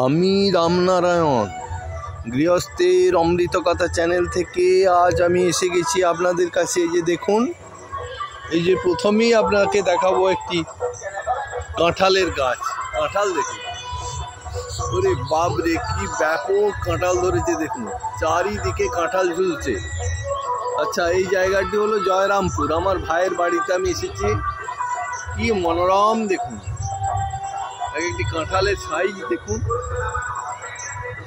আমি রামনারায়ণ গৃহস্থের অমৃত কথা চ্যানেল থেকে আজ আমি এসে গেছি আপনাদের কাছে। এই যে দেখুন, এই যে প্রথমেই আপনাকে দেখাবো একটি কাঁঠালের গাছ। কাঁঠাল দেখুন, ওরে বাপরে কি ব্যাপক কাঁঠাল ধরেছে দেখুন, চারিদিকে কাঁঠাল ঝুলছে। আচ্ছা, এই জায়গাটি হলো জয়রামপুর, আমার ভাইয়ের বাড়িতে আমি এসেছি। কি মনোরম দেখুন, একটি কাঁঠালের সাইজ দেখুন।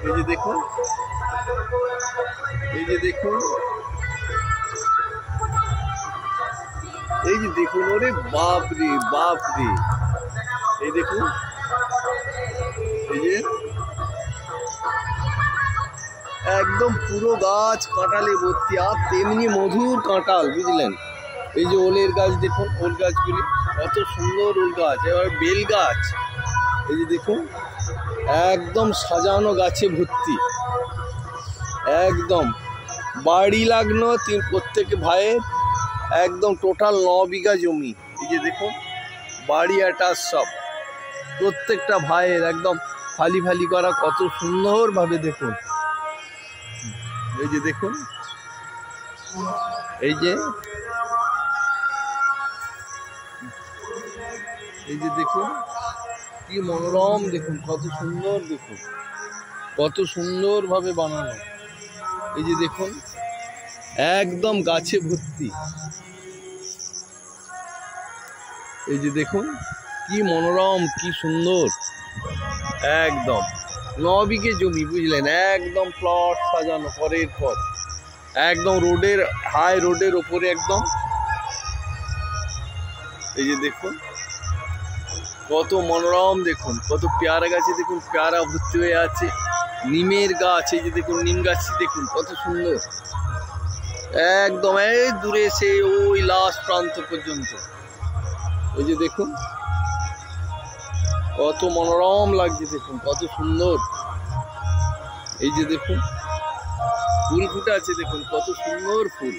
এই যে দেখুন, এই যে দেখুন, এই যে দেখুন, ওরে বাপরে বাপরে, এই দেখুন, এই যে একদম পুরো গাছ কাঁঠালে ভর্তি, আর তেমনি মধুর কাঁঠাল, বুঝলেন। এই যে ওলের গাছ দেখুন, ওল গাছগুলি কত সুন্দর ওল গাছ। এবার বেল গাছ, এই যে দেখুন, একদম সাজানো গাছে ভর্তি, একদম বাড়ি লাগনো প্রত্যেক ভাইয়ের, একদম টোটাল 9 বিঘা জমি। এই যে দেখুন, বাড়ি অ্যাটাচ সব, প্রত্যেকটা ভাইয়ের একদম ফালি ফালি করা, কত সুন্দরভাবে দেখুন। এই যে দেখুন, এই যে এই যে দেখুন, কি মনোরম দেখুন, কত সুন্দর দেখুন, কত সুন্দরভাবে বানানো। এই যে দেখুন, একদম গাছে ভর্তি। এই যে দেখুন, কি মনোরম, কি সুন্দর, একদম 9 বিঘে জমি, বুঝলেন, একদম প্লট সাজানো পরের পর, একদম রোডের, হাই রোডের ওপরে একদম। এই যে দেখুন, কত মনোরম দেখুন, কত পেয়ারা গাছে দেখুন, পেয়ারা ভর্তি হয়ে আছে। নিমের গাছ, এই যে দেখুন, নিম গাছটি দেখুন কত সুন্দর, একদম এই দূরে সে ওই লাস্ট প্রান্ত পর্যন্ত। এই যে দেখুন, কত মনোরম লাগছে দেখুন, কত সুন্দর। এই যে দেখুন, ফুল ফুটে আছে দেখুন, কত সুন্দর ফুল,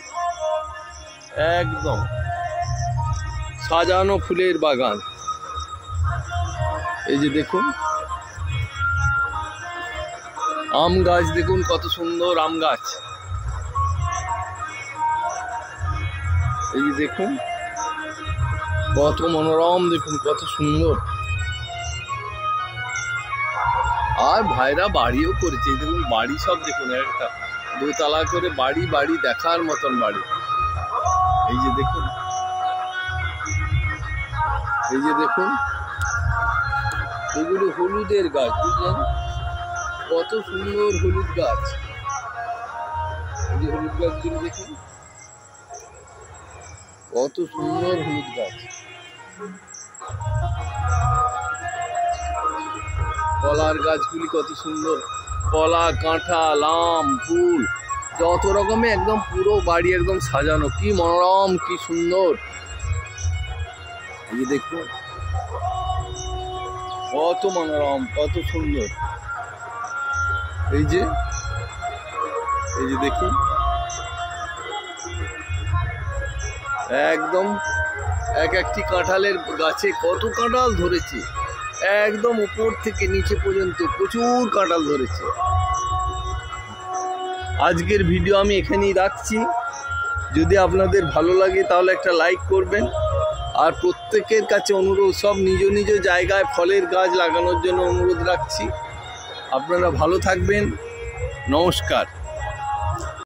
একদম সাজানো ফুলের বাগান। এই যে দেখুন, আম গাছ দেখুন, কত সুন্দর আম গাছ। এই যে দেখুন, কত মনোরম দেখুন, কত সুন্দর। আর ভাইরা বাড়িও করেছে, দেখুন বাড়ি সব দেখুন, একটা দোতলা করে বাড়ি, বাড়ি দেখার মতন বাড়ি। এই যে দেখুন, এই যে দেখুন, এগুলো হলুদের গাছ, বুঝলেন, কত সুন্দর হলুদ গাছ। এই যে হলুদ গাছগুলো দেখুন, কত সুন্দর হলুদ গাছ। কলার গাছগুলি কত সুন্দর, কলা, কাঁঠাল, আম, ফুল, যত রকমের একদম পুরো বাড়ি একদম সাজানো, কি মনোরম, কি সুন্দর। এই যে দেখুন, কত মনোরম, কত সুন্দর। এই যে, এই যে দেখুন, একদম এক একটি কাঁঠালের গাছে কত কাঁঠাল ধরেছে, একদম উপর থেকে নিচে পর্যন্ত প্রচুর কাঁঠাল ধরেছে। আজকের ভিডিও আমি এখানেই রাখছি। যদি আপনাদের ভালো লাগে তাহলে একটা লাইক করবেন, আর প্রত্যেকের কাছে অনুরোধ, সব নিজ নিজ জায়গায় ফলের গাছ লাগানোর জন্য অনুরোধ রাখছি। আপনারা ভালো থাকবেন, নমস্কার।